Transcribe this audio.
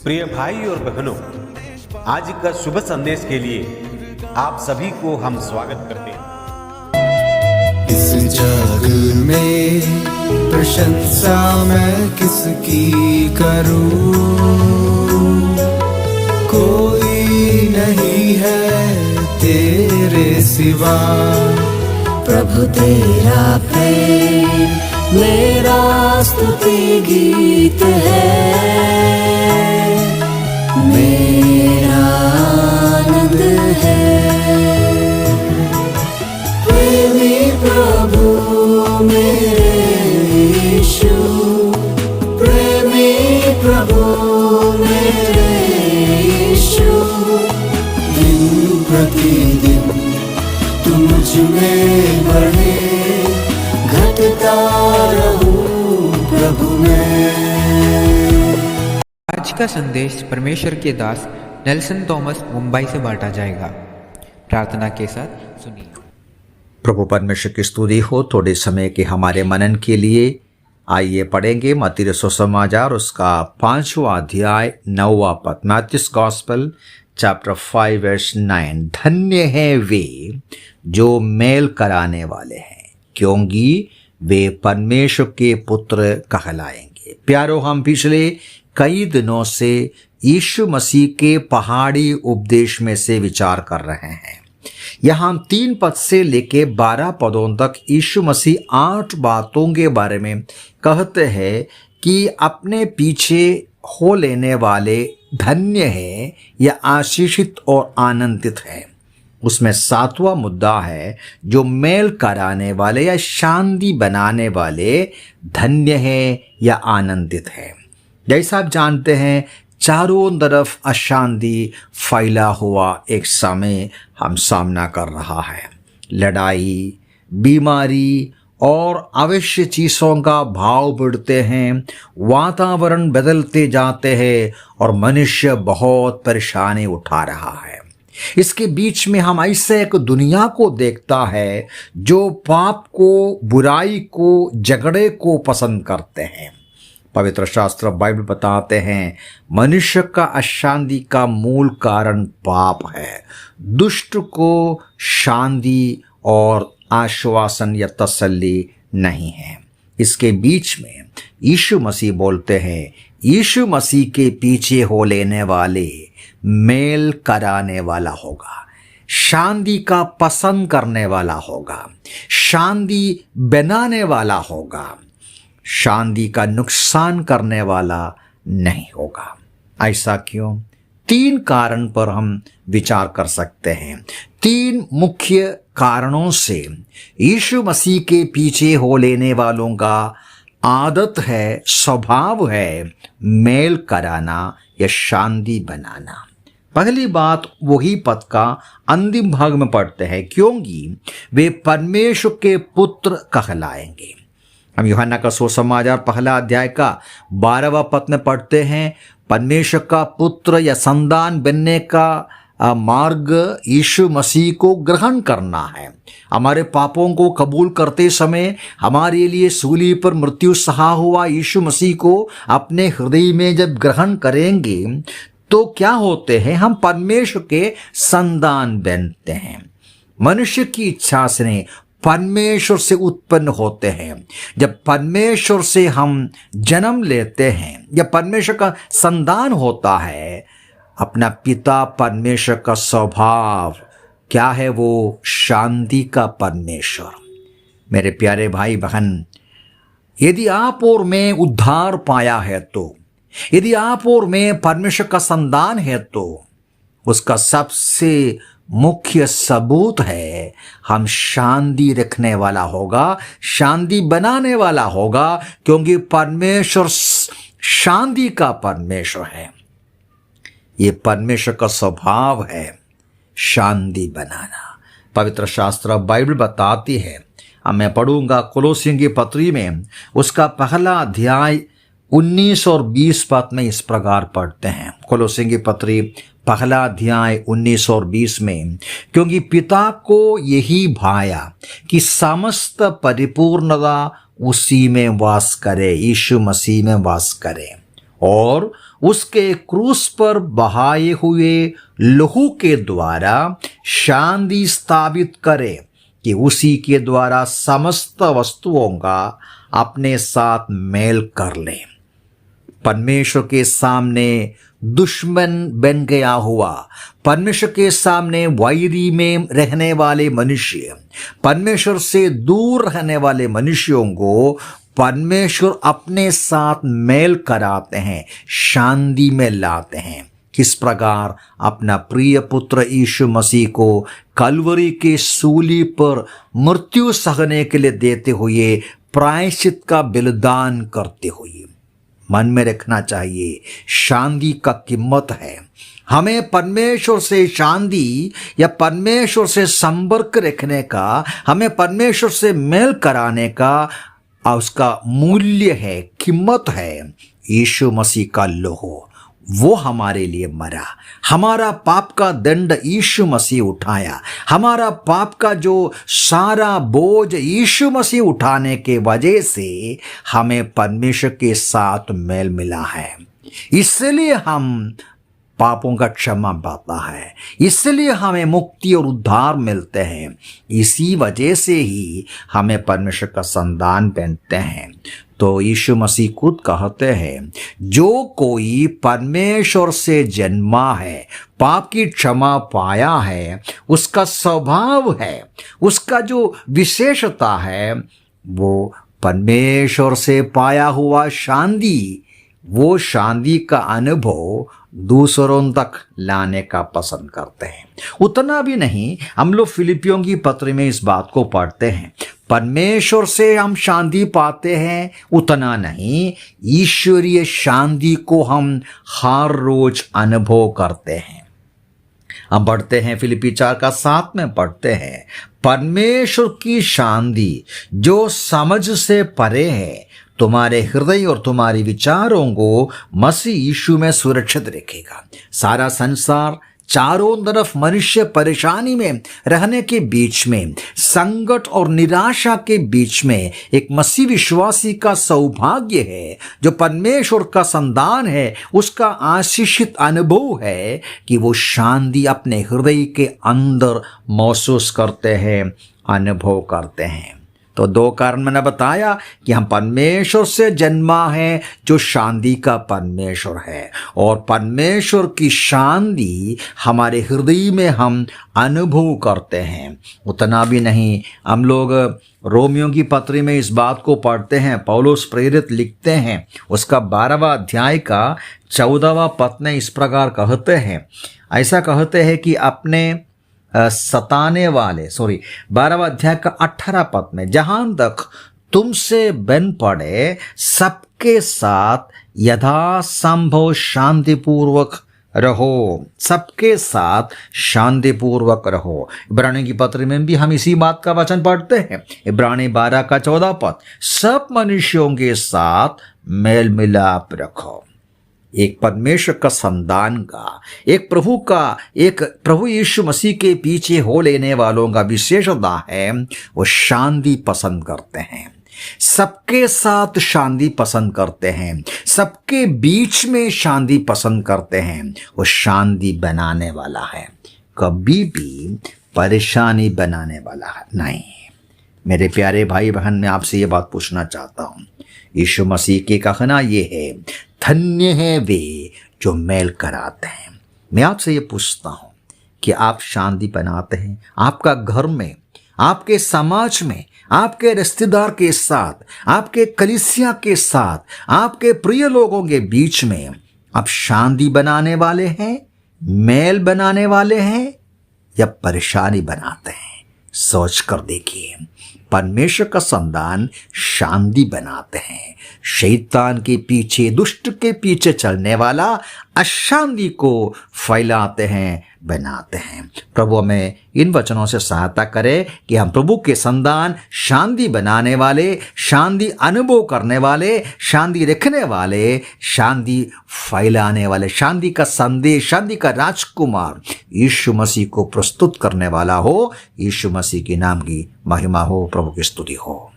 प्रिय भाई और बहनों, आज का शुभ संदेश के लिए आप सभी को हम स्वागत करते हैं। इस जग में प्रशंसा मैं किसकी करूं, कोई नहीं है तेरे सिवा। प्रभु तेरा प्रेम मेरा स्तुति गीत है, मेरा आनंद है। प्रेमी प्रभु मेरे यीशु, प्रेमी प्रभु मेरे यीशु, दिन प्रतिदिन तू मुझ में बढ़े, घटता रहूं प्रभु में। आज का संदेश परमेश्वर के दास नेल्सन थॉमस मुंबई से बांटा जाएगा। प्रार्थना के साथ सुनिए। प्रभु परमेश्वर की स्तुति हो। थोड़े समय के हमारे मनन के लिए आइए पढ़ेंगे मत्ती सुसमाचार उसका 5वां अध्याय 9वां पद। Matthew's gospel chapter 5 verse 9। धन्य है वे जो मेल कराने वाले हैं, क्योंकि वे परमेश्वर के पुत्र कहलाएंगे। प्यारो, हम पिछले कई दिनों से यीशु मसीह के पहाड़ी उपदेश में से विचार कर रहे हैं। यहाँ हम 3 पद से लेके 12 पदों तक यीशु मसीह 8 बातों के बारे में कहते हैं कि अपने पीछे हो लेने वाले धन्य है या आशीषित और आनंदित है। उसमें 7वां मुद्दा है जो मेल कराने वाले या शांति बनाने वाले धन्य है या आनंदित है। जैसा आप जानते हैं, चारों तरफ अशांति फैला हुआ एक समय हम सामना कर रहा है। लड़ाई, बीमारी और अवश्य चीज़ों का भाव बढ़ते हैं, वातावरण बदलते जाते हैं और मनुष्य बहुत परेशानी उठा रहा है। इसके बीच में हम ऐसे एक दुनिया को देखता है जो पाप को, बुराई को, झगड़े को पसंद करते हैं। पवित्र शास्त्र बाइबल बताते हैं मनुष्य का अशांति का मूल कारण पाप है। दुष्ट को शांति और आश्वासन या तसल्ली नहीं है। इसके बीच में यीशु मसीह बोलते हैं, यीशु मसीह के पीछे हो लेने वाले मेल कराने वाला होगा, शांति का पसंद करने वाला होगा, शांति बनाने वाला होगा, शांति का नुकसान करने वाला नहीं होगा। ऐसा क्यों? 3 कारण पर हम विचार कर सकते हैं। 3 मुख्य कारणों से यीशु मसीह के पीछे हो लेने वालों का आदत है, स्वभाव है मेल कराना या शांति बनाना। पहली बात वही पद का अंतिम भाग में पढ़ते हैं, क्योंकि वे परमेश्वर के पुत्र कहलाएंगे। हम यूहन्ना का सुसमाचार 1 अध्याय का 12वां पद में पढ़ते हैं, परमेश्वर का पुत्र या संतान बनने का मार्ग यीशु मसीह को ग्रहण करना है। हमारे पापों को कबूल करते समय हमारे लिए सूली पर मृत्यु सहा हुआ यीशु मसीह को अपने हृदय में जब ग्रहण करेंगे तो क्या होते हैं? हम परमेश्वर के संतान बनते हैं। मनुष्य की इच्छा से परमेश्वर से उत्पन्न होते हैं। जब परमेश्वर से हम जन्म लेते हैं या परमेश्वर का संतान होता है, अपना पिता परमेश्वर का स्वभाव क्या है? वो शांति का परमेश्वर। मेरे प्यारे भाई बहन, यदि आप और मैं उद्धार पाया है तो, यदि आप और मैं परमेश्वर का संतान है तो, उसका सबसे मुख्य सबूत है हम शांति रखने वाला होगा, शांति बनाने वाला होगा, क्योंकि परमेश्वर शांति का परमेश्वर है। ये परमेश्वर का स्वभाव है शांति बनाना। पवित्र शास्त्र बाइबल बताती है, अब मैं पढ़ूंगा कोलोसियों की पत्री में उसका 1 अध्याय 19 और 20 पद में इस प्रकार पढ़ते हैं। कोलोसियों की पत्री 1 अध्याय 19 और 20 में, क्योंकि पिता को यही भाया कि समस्त परिपूर्णता उसी में वास करे, यीशु मसीह में वास करे, और उसके क्रूस पर बहाए हुए लहू के द्वारा शांति स्थापित करे कि उसी के द्वारा समस्त वस्तुओं का अपने साथ मेल कर ले। परमेश्वर के सामने दुश्मन बन गया हुआ, परमेश्वर के सामने वैरी में रहने वाले मनुष्य, परमेश्वर से दूर रहने वाले मनुष्यों को परमेश्वर अपने साथ मेल कराते हैं, शांति में लाते हैं। किस प्रकार अपना प्रिय पुत्र यीशु मसीह को कलवरी के सूली पर मृत्यु सहने के लिए देते हुए प्रायश्चित का बलिदान करते हुए। मन में रखना चाहिए, शांति का कीमत है। हमें परमेश्वर से शांति या परमेश्वर से संपर्क रखने का, हमें परमेश्वर से मेल कराने का उसका मूल्य है, कीमत है यीशु मसीह का लहू। वो हमारे लिए मरा, हमारा पाप का दंड यीशु मसीह उठाया, हमारा पाप का जो सारा बोझ यीशु मसीह उठाने के वजह से हमें परमेश्वर के साथ मेल मिला है। इसलिए हम पापों का क्षमा पाता है, इसलिए हमें मुक्ति और उद्धार मिलते हैं। इसी वजह से ही हमें परमेश्वर का संतान बनते हैं। तो यीशु मसीह खुद कहते हैं, जो कोई परमेश्वर से जन्मा है, पाप की क्षमा पाया है, उसका स्वभाव है, उसका जो विशेषता है, वो परमेश्वर से पाया हुआ शांति, वो शांति का अनुभव दूसरों तक लाने का पसंद करते हैं। उतना भी नहीं, हम लोग फिलिपियों की पत्र में इस बात को पढ़ते हैं, परमेश्वर से हम शांति पाते हैं, उतना नहीं, ईश्वरीय शांति को हम हर रोज अनुभव करते हैं। हम पढ़ते हैं फिलिपी 4:7 में पढ़ते हैं, परमेश्वर की शांति जो समझ से परे है तुम्हारे हृदय और तुम्हारे विचारों को मसीह यीशु में सुरक्षित रखेगा। सारा संसार, चारों तरफ मनुष्य परेशानी में रहने के बीच में, संकट और निराशा के बीच में एक मसीह विश्वासी का सौभाग्य है, जो परमेश्वर का संतान है, उसका आशीषित अनुभव है कि वो शांति अपने हृदय के अंदर महसूस करते हैं, अनुभव करते हैं। तो दो कारण मैंने बताया कि हम परमेश्वर से जन्मा है जो शांति का परमेश्वर है, और परमेश्वर की शांति हमारे हृदय में हम अनुभव करते हैं। उतना भी नहीं, हम लोग रोमियों की पत्री में इस बात को पढ़ते हैं, पौलुस प्रेरित लिखते हैं, उसका 12वां अध्याय का 14वां पद में इस प्रकार कहते हैं, ऐसा कहते हैं कि अपने सताने वाले 12वां अध्याय का 18 पद में, जहां तक तुमसे बन पड़े सबके साथ यथासंभव शांतिपूर्वक रहो, सबके साथ शांतिपूर्वक रहो। इब्रानी की पत्र में भी हम इसी बात का वचन पढ़ते हैं, इब्रानी 12 का 14 पद, सब मनुष्यों के साथ मेल मिलाप रखो। एक परमेश्वर का संतान का, एक प्रभु यीशु मसीह के पीछे हो लेने वालों का विशेषता है, वो शांति पसंद करते हैं, सबके साथ शांति पसंद करते हैं, सबके बीच में शांति पसंद करते हैं। वो शांति बनाने वाला है, कभी भी परेशानी बनाने वाला नहीं। मेरे प्यारे भाई बहन, मैं आपसे ये बात पूछना चाहता हूँ, यीशु मसीह के कहना ये है, धन्य है वे जो मेल कराते हैं। मैं आपसे ये पूछता हूँ कि आप शांति बनाते हैं आपका घर में, आपके समाज में, आपके रिश्तेदार के साथ, आपके कलीसिया के साथ, आपके प्रिय लोगों के बीच में आप शांति बनाने वाले हैं, मेल बनाने वाले हैं, या परेशानी बनाते हैं? सोच कर देखिए। परमेश्वर का संतान शांति बनाते हैं, शैतान के पीछे, दुष्ट के पीछे चलने वाला अशांति को फैलाते हैं, बनाते हैं। प्रभु हमें इन वचनों से सहायता करे कि हम प्रभु के संतान, शांति बनाने वाले, शांति अनुभव करने वाले, शांति रखने वाले, शांति फैलाने वाले, शांति का संदेश, शांति का राजकुमार यीशु मसीह को प्रस्तुत करने वाला हो। यीशु मसीह के नाम की महिमा हो, प्रभु की स्तुति हो।